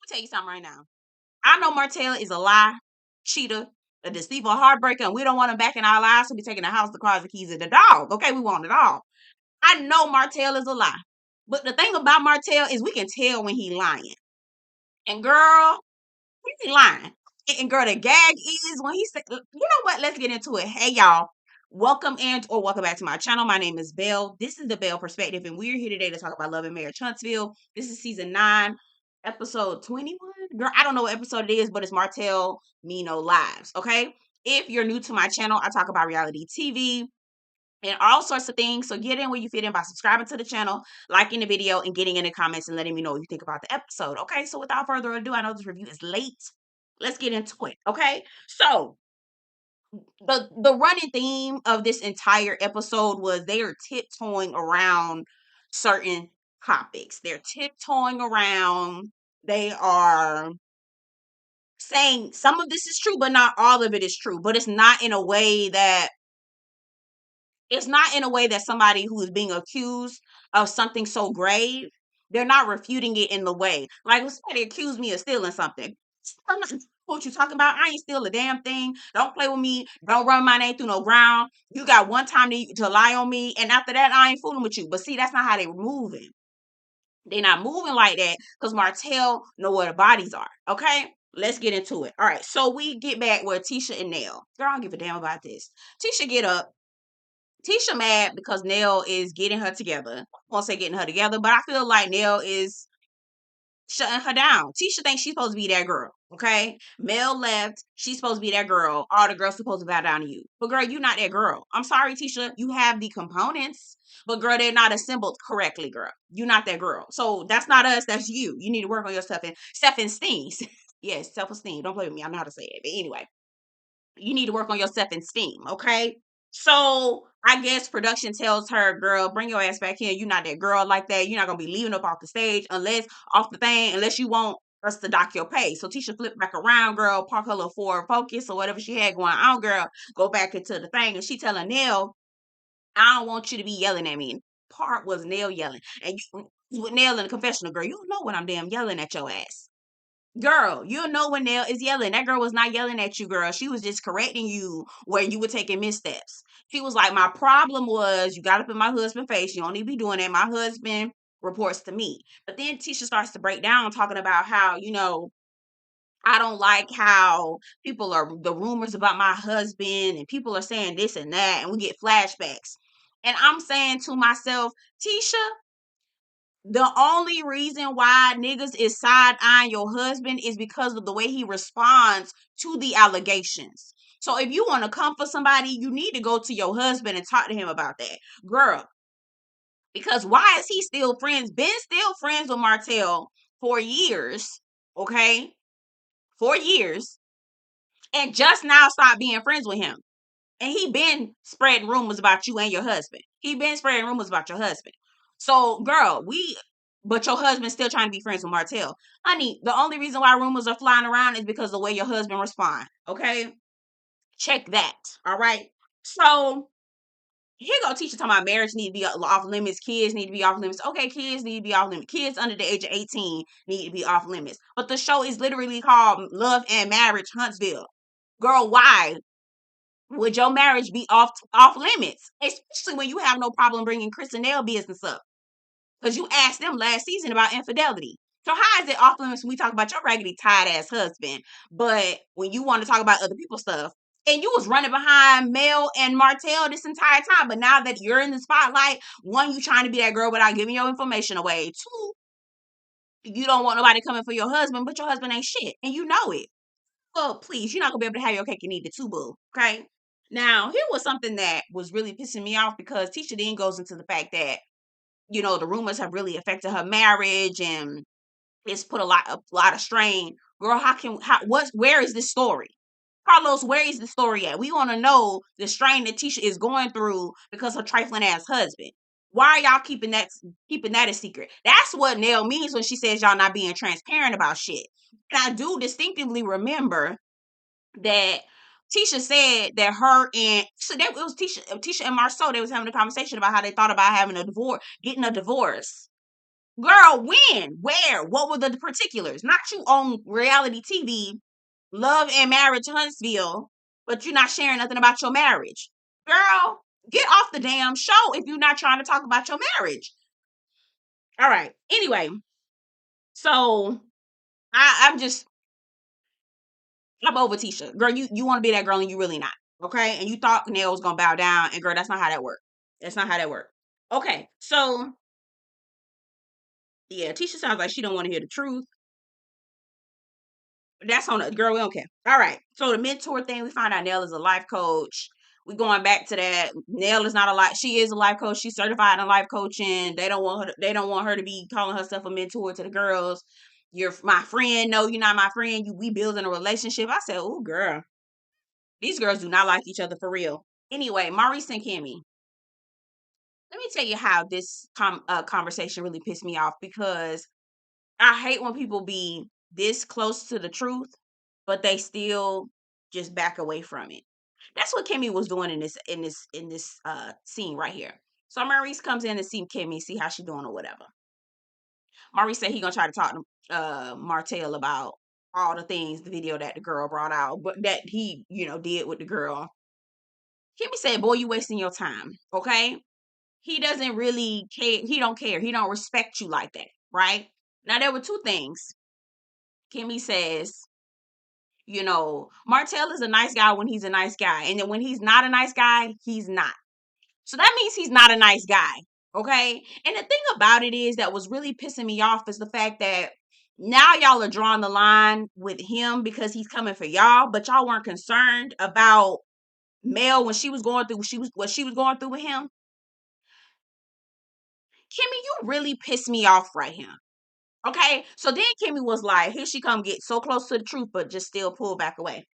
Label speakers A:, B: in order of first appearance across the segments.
A: tell you something right now. I know Martell is a lie, cheater, a deceiver, a heartbreaker, and we don't want him back in our lives. So we taking the house, the cars, the keys, and the dog. Okay, we want it all. I know Martell is a lie. But the thing about Martell is we can tell when he lying. And girl, he lying. And girl, the gag is when he said, you know what? Let's get into it. Hey, y'all. Welcome or welcome back to my channel. My name is Belle. This is the Belle Perspective, and we're here today to talk about Love and Marriage Huntsville. This is season 9, episode 21. Girl, I don't know what episode it is, but it's Martell Me No Lies. Okay. If you're new to my channel, I talk about reality TV and all sorts of things. So get in where you fit in by subscribing to the channel, liking the video, and getting in the comments and letting me know what you think about the episode. Okay, so without further ado, I know this review is late. Let's get into it. Okay, so the running theme of this entire episode was they are tiptoeing around certain topics. They're tiptoeing around. They are saying some of this is true, but not all of it is true. But it's not in a way that somebody who is being accused of something so grave, they're not refuting it in the way. Like, when somebody accused me of stealing something, I'm not what you talking about. I ain't steal a damn thing. Don't play with me. Don't run my name through no ground. You got one time to lie on me, and after that, I ain't fooling with you. But see, that's not how they were moving. They're not moving like that because Martell know where the bodies are. Okay? Let's get into it. All right. So we get back where Tisha and Nell. Girl, I don't give a damn about this. Tisha get up. Tisha mad because Nell is getting her together. I won't say getting her together, but I feel like Nell is shutting her down. Tisha thinks she's supposed to be that girl. Okay. Mel left. She's supposed to be that girl. All the girls supposed to bow down to you. But girl, you're not that girl. I'm sorry, Tisha. You have the components, but girl, they're not assembled correctly, girl. You're not that girl. So that's not us. That's you. You need to work on your self-esteem. Yes, self-esteem. Don't play with me. I know how to say it. But anyway, you need to work on your self-esteem, okay? So I guess production tells her, girl, bring your ass back here. You're not that girl like that. You're not gonna be leaving up off the stage unless you want us to dock your pay. So Tisha flipped back around, girl, park her little Ford Focus or whatever she had going on, girl, go back into the thing. And she telling Nell, I don't want you to be yelling at me. And part was Nell yelling. And you with Nell in the confessional, girl, you don't know when I'm damn yelling at your ass. Girl, you'll know when Nell is yelling. That girl was not yelling at you, girl. She was just correcting you where you were taking missteps. She was like, my problem was you got up in my husband's face. You don't need to be doing that. My husband reports to me. But then Tisha starts to break down talking about how, I don't like how people are the rumors about my husband and people are saying this and that, and we get flashbacks. And I'm saying to myself, Tisha, the only reason why niggas is side-eyeing your husband is because of the way he responds to the allegations. So if you want to come for somebody, you need to go to your husband and talk to him about that. Girl, because why is he been still friends with Martell for years, okay? 4 years, and just now stop being friends with him. And he been spreading rumors about you and your husband. He been spreading rumors about your husband. So, girl, but your husband's still trying to be friends with Martell. Honey, the only reason why rumors are flying around is because of the way your husband respond. Okay? Check that. All right? So, here go Tisha talking about marriage need to be off limits. Kids need to be off limits. Okay, kids need to be off limits. Kids under the age of 18 need to be off limits. But the show is literally called Love and Marriage Huntsville. Girl, why would your marriage be off limits? Especially when you have no problem bringing Chris and Nell business up. Because you asked them last season about infidelity. So how is it off limits when we talk about your raggedy tired ass husband, but when you want to talk about other people's stuff, and you was running behind Mel and Martell this entire time, but now that you're in the spotlight, one, you trying to be that girl without giving your information away. Two, you don't want nobody coming for your husband, but your husband ain't shit, and you know it. Well, please, you're not gonna be able to have your cake and eat it too, boo. Okay. Now, here was something that was really pissing me off because Tisha then goes into the fact that the rumors have really affected her marriage and it's put a lot of strain. Girl, where is this story? Carlos, where is the story at? We want to know the strain that Tisha is going through because her trifling ass husband. Why are y'all keeping that a secret? That's what Nell means when she says y'all not being transparent about shit. And I do distinctively remember that Tisha said that her and so that it was Tisha and Marsau, they was having a conversation about how they thought about having a divorce, getting a divorce. Girl, when? Where? What were the particulars? Not you on reality TV, Love and Marriage Huntsville, but you're not sharing nothing about your marriage. Girl, get off the damn show if you're not trying to talk about your marriage. All right. Anyway, so I'm over Tisha. Girl, you want to be that girl and you really not. Okay? And you thought Nell was gonna bow down, and girl, that's not how that worked. That's not how that worked. Okay, so yeah, Tisha sounds like she don't want to hear the truth. That's on the girl. We don't care. All right. So the mentor thing, we found out Nell is a life coach. We going back to that. Nell is not a life. She is a life coach. She's certified in life coaching. They don't want her. They don't want her to be calling herself a mentor to the girls. You're my friend. No, you're not my friend. We building a relationship. I said, oh girl, these girls do not like each other for real. Anyway, Maurice and Kimmi. Let me tell you how this conversation really pissed me off, because I hate when people be this close to the truth, but they still just back away from it. That's what Kimmi was doing in this scene right here. So Maurice comes in to see Kimmi, see how she doing or whatever. Maurice said he gonna try to talk to Martell about all the things, the video that the girl brought out, but that he, did with the girl. Kimmi said, "Boy, you wasting your time." Okay, he doesn't really care. He don't care. He don't respect you like that, right? Now there were two things. Kimmi says, Martell is a nice guy when he's a nice guy. And then when he's not a nice guy, he's not. So that means he's not a nice guy. Okay. And the thing about it is that was really pissing me off is the fact that now y'all are drawing the line with him because he's coming for y'all, but y'all weren't concerned about Mel when she was going through what she was going through with him. Kimmi, you really pissed me off right here. Okay. So then Kimmi was like, here she come get so close to the truth, but just still pull back away.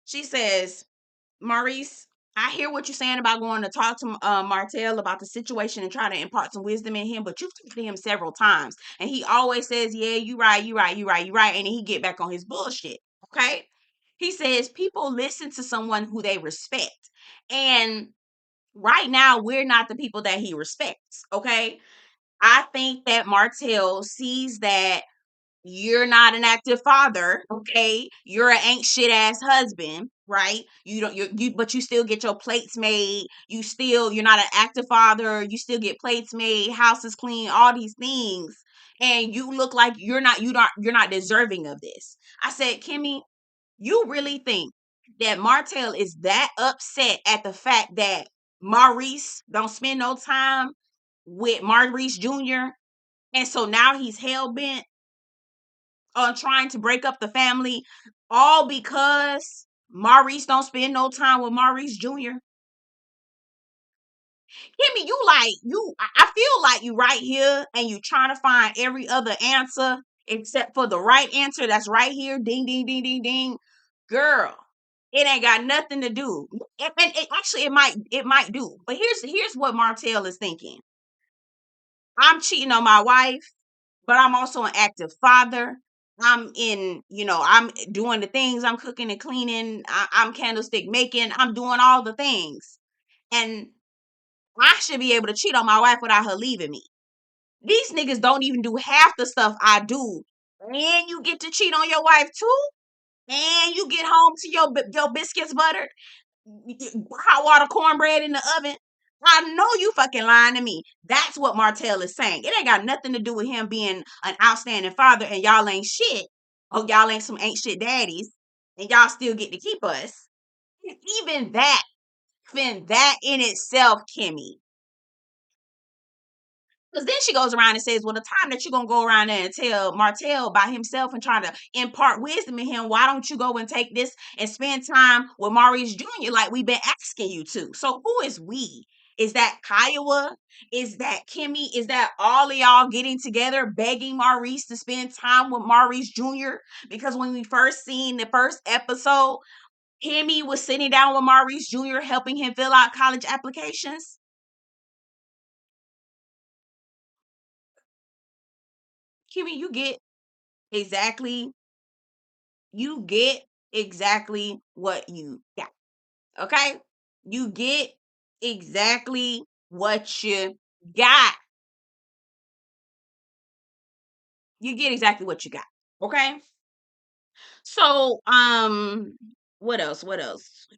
A: She says, Maurice, I hear what you're saying about going to talk to Martell about the situation and try to impart some wisdom in him, but you've talked to him several times, and he always says, yeah, you right, you right, you right, you right, and then he get back on his bullshit, okay? He says people listen to someone who they respect, and right now, we're not the people that he respects, okay? I think that Martell sees that you're not an active father, okay? You're an ain't shit ass husband, right? You don't but you still get your plates made. You're not an active father. You still get plates made, house is clean, all these things. And you look like you're not deserving of this. I said, Kimmi, you really think that Martell is that upset at the fact that Maurice don't spend no time with Maurice Jr. and so now he's hell bent on trying to break up the family, all because Maurice don't spend no time with Maurice Jr.? Kimmi, I feel like you right here and you trying to find every other answer except for the right answer that's right here. Ding, ding, ding, ding, ding. Girl, it ain't got nothing to do. Actually, it might do. But here's what Martell is thinking. I'm cheating on my wife, but I'm also an active father. I'm doing the things. I'm cooking and cleaning. I'm candlestick making. I'm doing all the things. And I should be able to cheat on my wife without her leaving me. These niggas don't even do half the stuff I do. And you get to cheat on your wife too? And you get home to your biscuits buttered? Hot water cornbread in the oven? I know you fucking lying to me. That's what Martell is saying. It ain't got nothing to do with him being an outstanding father and y'all ain't shit. Oh, y'all ain't some ain't shit daddies. And y'all still get to keep us. Even that in itself, Kimmi. Because then she goes around and says, well, the time that you're going to go around there and tell Martell by himself and trying to impart wisdom in him, why don't you go and take this and spend time with Maurice Jr. like we've been asking you to? So who is we? Is that Kiowa? Is that Kimmi? Is that all of y'all getting together begging Maurice to spend time with Maurice Jr.? Because when we first seen the first episode, Kimmi was sitting down with Maurice Jr. helping him fill out college applications. Kimmi, exactly you get exactly what you got. Okay? You get exactly what you got. You get exactly what you got. Okay. So, what else? What else?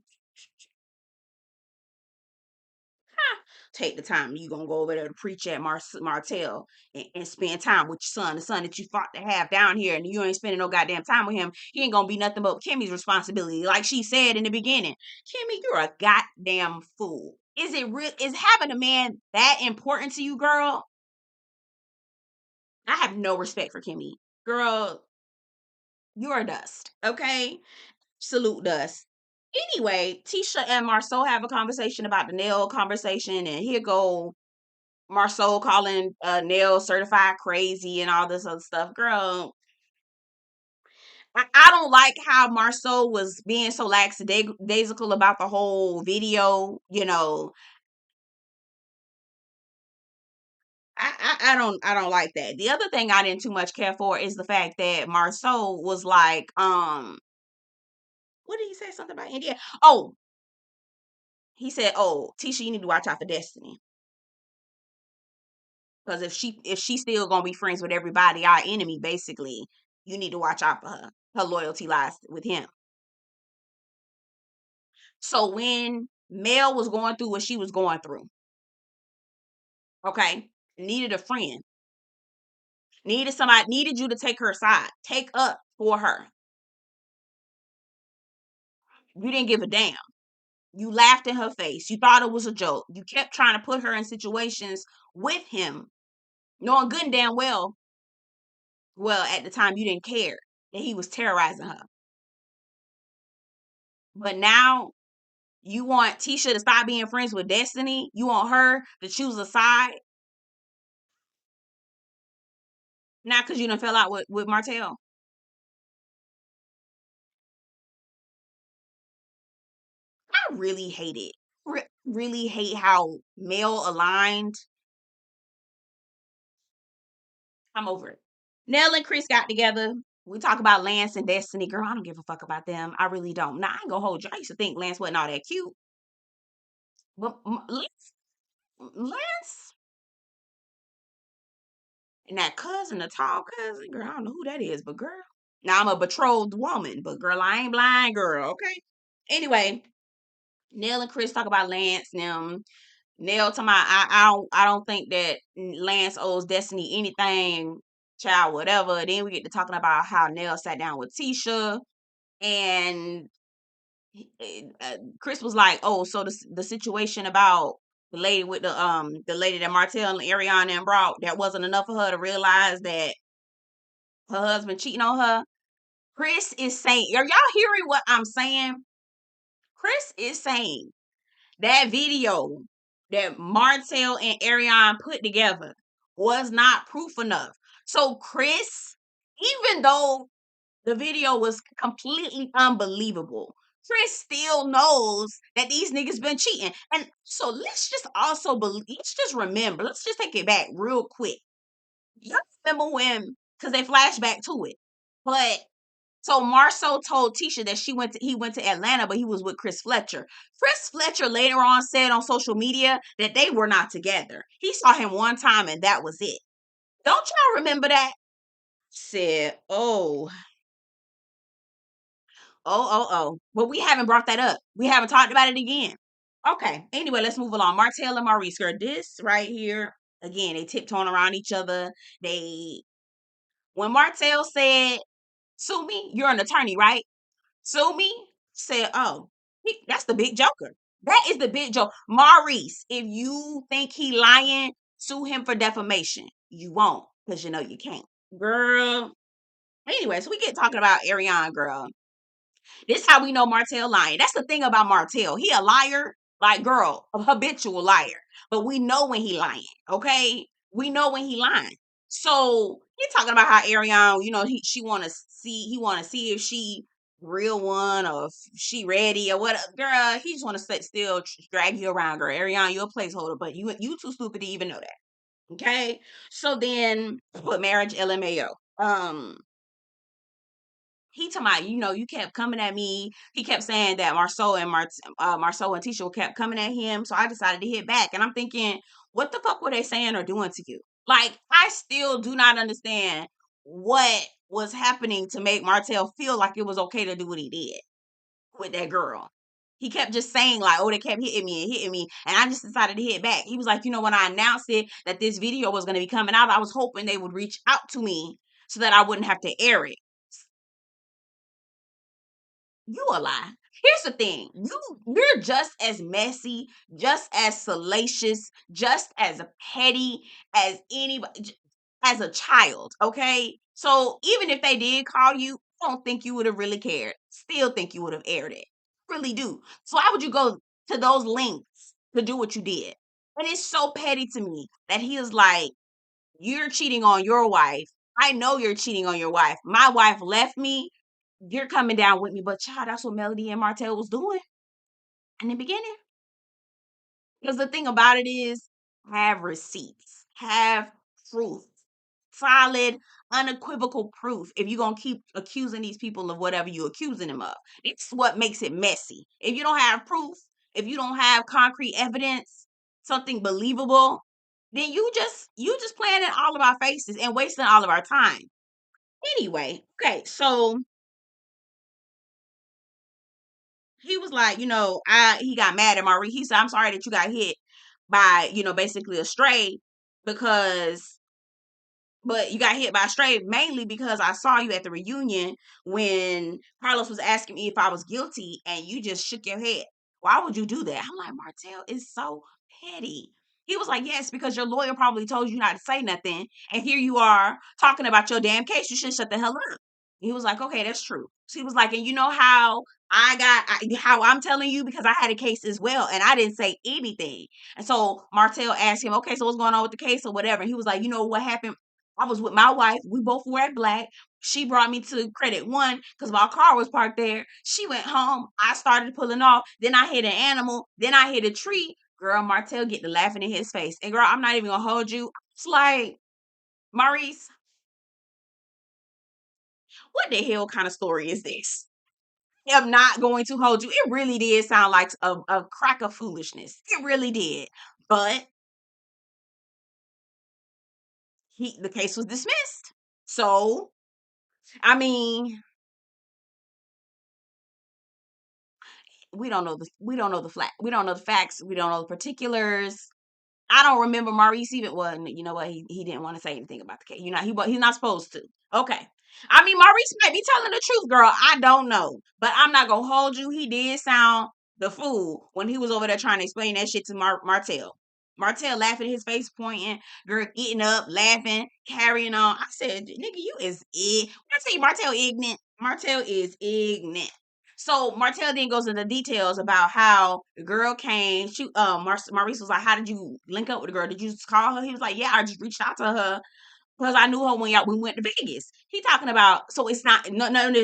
A: Take the time. You gonna go over there to preach at Martell and spend time with your son, the son that you fought to have down here, and you ain't spending no goddamn time with him. He ain't gonna be nothing but Kimmi's responsibility, like she said in the beginning. Kimmi, you're a goddamn fool. Is it real? Is having a man that important to you, girl? I have no respect for Kimmi, girl. You're dust, okay? Absolute dust. Anyway, Tisha and Marsau have a conversation about the nail conversation, and here go Marsau calling Nell certified crazy and all this other stuff. Girl, I don't like how Marsau was being so lackadaisical about the whole video. I don't like that. The other thing I didn't too much care for is the fact that Marsau was like, what did he say? Something about India? Oh, he said, "Oh, Tisha, you need to watch out for Destiny, because if she's still gonna be friends with everybody, our enemy, basically, you need to watch out for her. Her loyalty lies with him." So when Mel was going through what she was going through, okay, needed a friend, needed you to take her side, take up for her. You didn't give a damn. You laughed in her face. You thought it was a joke. You kept trying to put her in situations with him, knowing good and damn well, at the time you didn't care that he was terrorizing her. But now you want Tisha to stop being friends with Destiny. You want her to choose a side. Not because you done fell out with Martell. I really hate it. Really hate how male aligned. I'm over it. Nell and Chris got together. We talk about Lance and Destiny. Girl, I don't give a fuck about them. I really don't. Nah, I ain't gonna hold you. I used to think Lance wasn't all that cute. But Lance and that cousin, the tall cousin, girl, I don't know who that is, but girl. Now I'm a betrothed woman, but girl, I ain't blind, girl, okay? Anyway, Nell and Chris talk about Lance and them. Nell talking about I don't think that Lance owes Destiny anything, child, whatever. Then we get to talking about how Nell sat down with Tisha, and Chris was like, "Oh, so the situation about the lady that Martell and Ariana and brought, that wasn't enough for her to realize that her husband cheating on her." Chris is saying, are y'all hearing what I'm saying? Chris is saying that video that Martell and Ariane put together was not proof enough. So Chris, even though the video was completely unbelievable, Chris still knows that these niggas been cheating. And so let's just remember, let's just take it back real quick. Y'all remember when, because they flash back to it. But so Marsau told Tisha that he went to Atlanta, but he was with Chris Fletcher. Chris Fletcher later on said on social media that they were not together. He saw him one time and that was it. Don't y'all remember that? Said, oh. But we haven't brought that up. We haven't talked about it again. Okay. Anyway, let's move along. Martell and Maurice, girl, this right here, again, they tiptoeing around each other. When Martell said, "Sue me, you're an attorney, right? Sue me," said, "Oh, that's the big joker. That is the big joke." Maurice, if you think he lying, sue him for defamation. You won't, because you know you can't. Girl. Anyway, so we get talking about Ariane, girl. This how we know Martell lying. That's the thing about Martell. He a liar, like, girl, a habitual liar. But we know when he lying, okay? We know when he lying. So he talking about how Ariane, he want to see if she real one or if she ready or what. Girl, he just want to still drag you around, girl. Ariane, you're a placeholder, but you too stupid to even know that. Okay. So then put marriage LMAO. He talking about, you kept coming at me. He kept saying that Marsau and Tisha kept coming at him. So I decided to hit back. And I'm thinking, what the fuck were they saying or doing to you? Like, I still do not understand what was happening to make Martell feel like it was okay to do what he did with that girl. He kept just saying like, "Oh, they kept hitting me and hitting me," and I just decided to hit back. He was like, when I announced it that this video was going to be coming out, I was hoping they would reach out to me so that I wouldn't have to air it. You a lie. Here's the thing. You're just as messy, just as salacious, just as petty as anybody, as a child, okay? So even if they did call you, I don't think you would have really cared. Still think you would have aired it. Really do. So why would you go to those lengths to do what you did? And it's so petty to me that he is like, you're cheating on your wife. I know you're cheating on your wife. My wife left me. You're coming down with me. But child, that's what Melody and Martell was doing in the beginning. Because the thing about it is, have receipts, have proof, solid, unequivocal proof. If you're gonna keep accusing these people of whatever you're accusing them of, it's what makes it messy. If you don't have proof, if you don't have concrete evidence, something believable, then you just playing in all of our faces and wasting all of our time. Anyway, okay, so he was like, he got mad at Maurice. He said, "I'm sorry that you got hit by, basically a stray because but you got hit by a stray mainly because I saw you at the reunion when Carlos was asking me if I was guilty and you just shook your head. Why would you do that?" I'm like, Martell is so petty. He was like, "Yes, because your lawyer probably told you not to say nothing. And here you are talking about your damn case. You should shut the hell up." He was like, "Okay, that's true." So he was like, "And you know how how I'm telling you because I had a case as well and I didn't say anything." And so Martell asked him, "Okay, so what's going on with the case or whatever?" And he was like, "You know what happened? I was with my wife. We both were at Black. She brought me to Credit One because my car was parked there. She went home. I started pulling off. Then I hit an animal. Then I hit a tree." Girl, Martell get to laughing in his face. And girl, I'm not even gonna hold you. It's like, Maurice, what the hell kind of story is this? I'm not going to hold you. It really did sound like a crack of foolishness. It really did. But the case was dismissed. So, I mean, we don't know the facts. We don't know the particulars. I don't remember Maurice even. Well, you know what? He didn't want to say anything about the case. He's not supposed to. Okay. I mean, Maurice might be telling the truth, girl. I don't know, but I'm not gonna hold you. He did sound the fool when he was over there trying to explain that shit to Martell. Martell laughing his face, pointing, girl getting up, laughing, carrying on. I said, "Nigga, you is when I tell you, Martell ignorant. Martell is ignorant." So Martell then goes into details about how the girl came. Maurice was like, "How did you link up with the girl? Did you just call her?" He was like, "Yeah, I just reached out to her because I knew her when we went to Vegas." He talking about, so it's not none of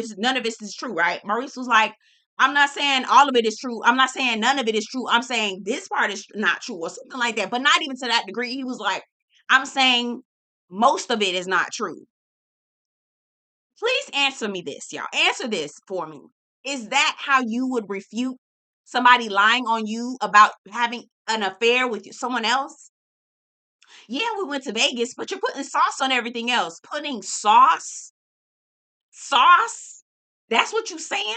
A: this is true, right? Maurice was like, "I'm not saying all of it is true. I'm not saying none of it is true. I'm saying this part is not true or something like that, but not even to that degree." He was like, "I'm saying most of it is not true." Please answer me this, y'all. Answer this for me. Is that how you would refute somebody lying on you about having an affair with someone else? Yeah, we went to Vegas, but you're putting sauce on everything else. Putting sauce? Sauce? That's what you're saying?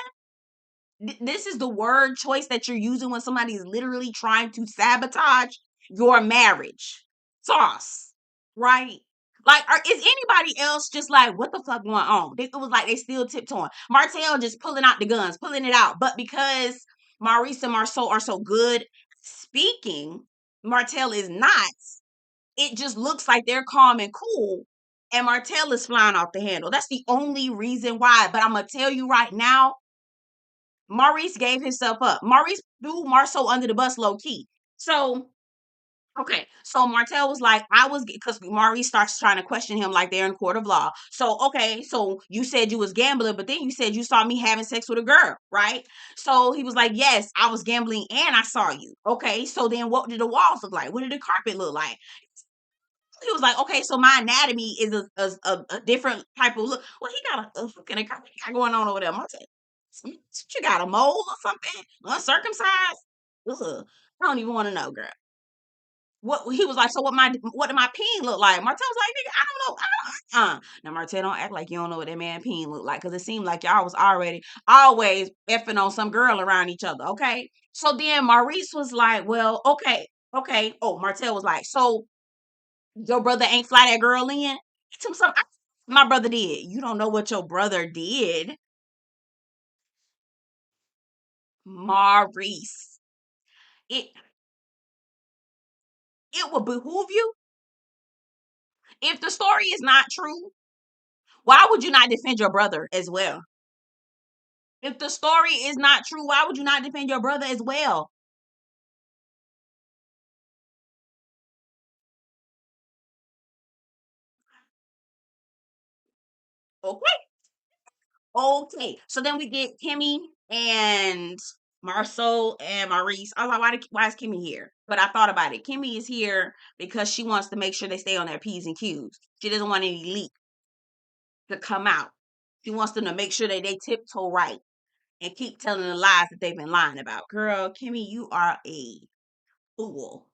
A: This is the word choice that you're using when somebody is literally trying to sabotage your marriage. Sauce, right? Like, is anybody else just like, what the fuck going on? It was like they still tiptoeing. Martell just pulling out the guns, pulling it out. But because Maurice and Marsau are so good speaking, Martell is not. It just looks like they're calm and cool. And Martell is flying off the handle. That's the only reason why. But I'm going to tell you right now, Maurice gave himself up. Maurice threw Marsau under the bus low key. So, okay. So Martell was like, because Maurice starts trying to question him like they're in court of law. So, okay. So you said you was gambling, but then you said you saw me having sex with a girl, right? So he was like, "Yes, I was gambling and I saw you." Okay. So then what did the walls look like? What did the carpet look like? He was like, "Okay, so my anatomy is a different type of look." Well, he got a fucking got going on over there. Martell. You got a mole or something? Uncircumcised? Ugh. I don't even want to know, girl. What he was like, so what did my peen look like? Martell was like, nigga, I don't know. Now Martell, don't act like you don't know what that man peen looked like, because it seemed like y'all was already always effing on some girl around each other, okay? So then Maurice was like, well, okay. Oh, Martell was like, so your brother ain't fly that girl in? To some, my brother did. You don't know what your brother did, Maurice. It it would behoove you if the story is not true. Why would you not defend your brother as well? If the story is not true, why would you not defend your brother as well? Okay. Okay. So then we get Kimmi and Marsau and Maurice. I was like, why is Kimmi here? But I thought about it. Kimmi is here because she wants to make sure they stay on their P's and Q's. She doesn't want any leak to come out. She wants them to make sure that they tiptoe right and keep telling the lies that they've been lying about. Girl, Kimmi, you are a fool.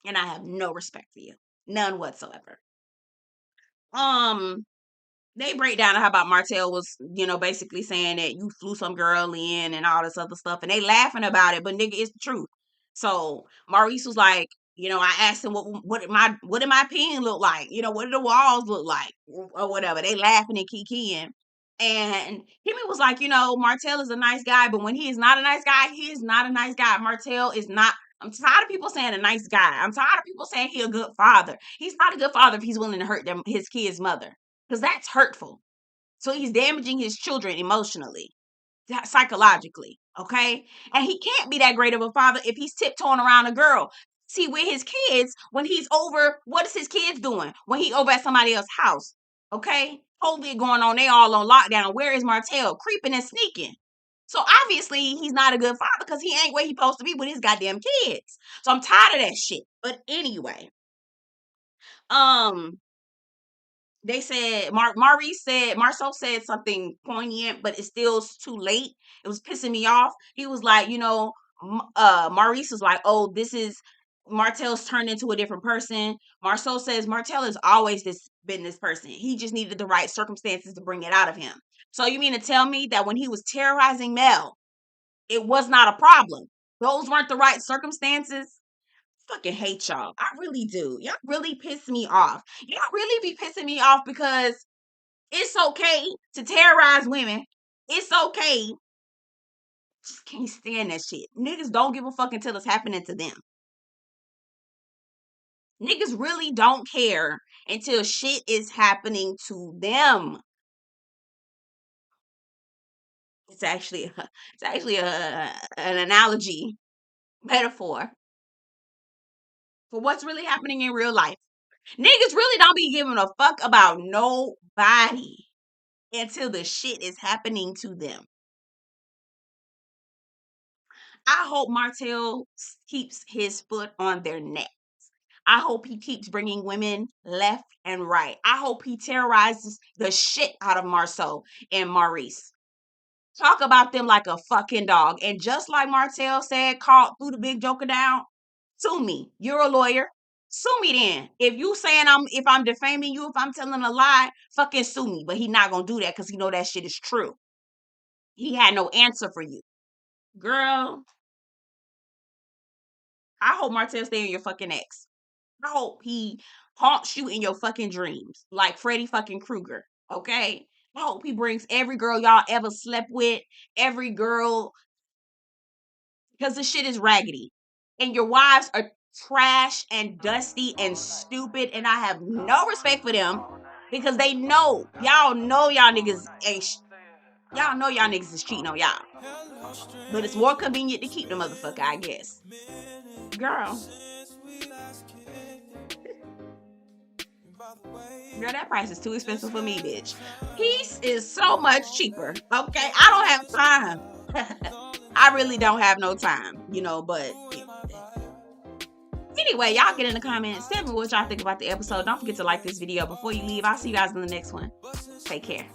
A: And I have no respect for you. None whatsoever. Um, they break down how about Martell was, basically saying that you flew some girl in and all this other stuff, and they laughing about it, but nigga, it's the truth. So Maurice was like, I asked him what did my pen look like? What did the walls look like? Or whatever. They laughing and kikiing. And Kimmi was like, Martell is a nice guy, but when he is not a nice guy, he is not a nice guy. Martell is not. I'm tired of people saying a nice guy. I'm tired of people saying he a good father. He's not a good father if he's willing to hurt his kid's mother, because that's hurtful. So he's damaging his children emotionally, psychologically, okay? And he can't be that great of a father if he's tiptoeing around a girl. See, with his kids, when he's over, what is his kids doing when he over at somebody else's house? Okay? COVID going on, they all on lockdown. Where is Martell? Creeping and sneaking. So obviously he's not a good father because he ain't where he's supposed to be with his goddamn kids. So I'm tired of that shit. But anyway, um, they said Maurice said Marsau said something poignant, but it's still too late. It was pissing me off. He was like, Maurice was like, oh, this is Martell's turned into a different person. Marsau says Martell has always been this person. He just needed the right circumstances to bring it out of him. So you mean to tell me that when he was terrorizing Mel, it was not a problem? Those weren't the right circumstances? Fucking hate y'all. I really do. Y'all really piss me off. Y'all really be pissing me off because it's okay to terrorize women. It's okay. Just can't stand that shit. Niggas don't give a fuck until it's happening to them. Niggas really don't care until shit is happening to them. It's actually an analogy, metaphor for what's really happening in real life. Niggas really don't be giving a fuck about nobody until the shit is happening to them. I hope Martell keeps his foot on their neck. I hope he keeps bringing women left and right. I hope he terrorizes the shit out of Marsau and Maurice. Talk about them like a fucking dog. And just like Martell said, called threw the big joker down, sue me. You're a lawyer. Sue me then. If you saying if I'm defaming you, if I'm telling a lie, fucking sue me. But he not gonna do that because he know that shit is true. He had no answer for you. Girl, I hope Martell stay in your fucking ex. I hope he haunts you in your fucking dreams like Freddy fucking Krueger. Okay? I hope he brings every girl y'all ever slept with, every girl, because the shit is raggedy. And your wives are trash and dusty and stupid, and I have no respect for them because they know y'all niggas ain't y'all know y'all niggas is cheating on y'all. But it's more convenient to keep the motherfucker, I guess. Girl, that price is too expensive for me, bitch. Peace is so much cheaper. Okay, I don't have time. I really don't have no time, but anyway, y'all get in the comments. Tell me what y'all think about the episode. Don't forget to like this video before you leave. I'll see you guys in the next one. Take care.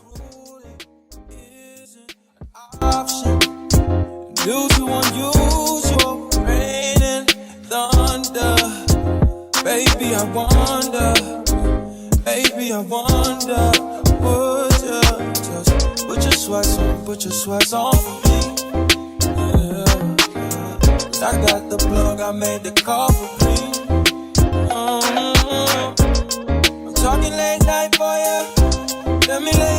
A: Due to unusual rain and thunder,
B: I wonder, baby, I wonder, would you just put your sweats on for me? Yeah. I got the plug, I made the call for free. I'm talking late night for ya. Let me lay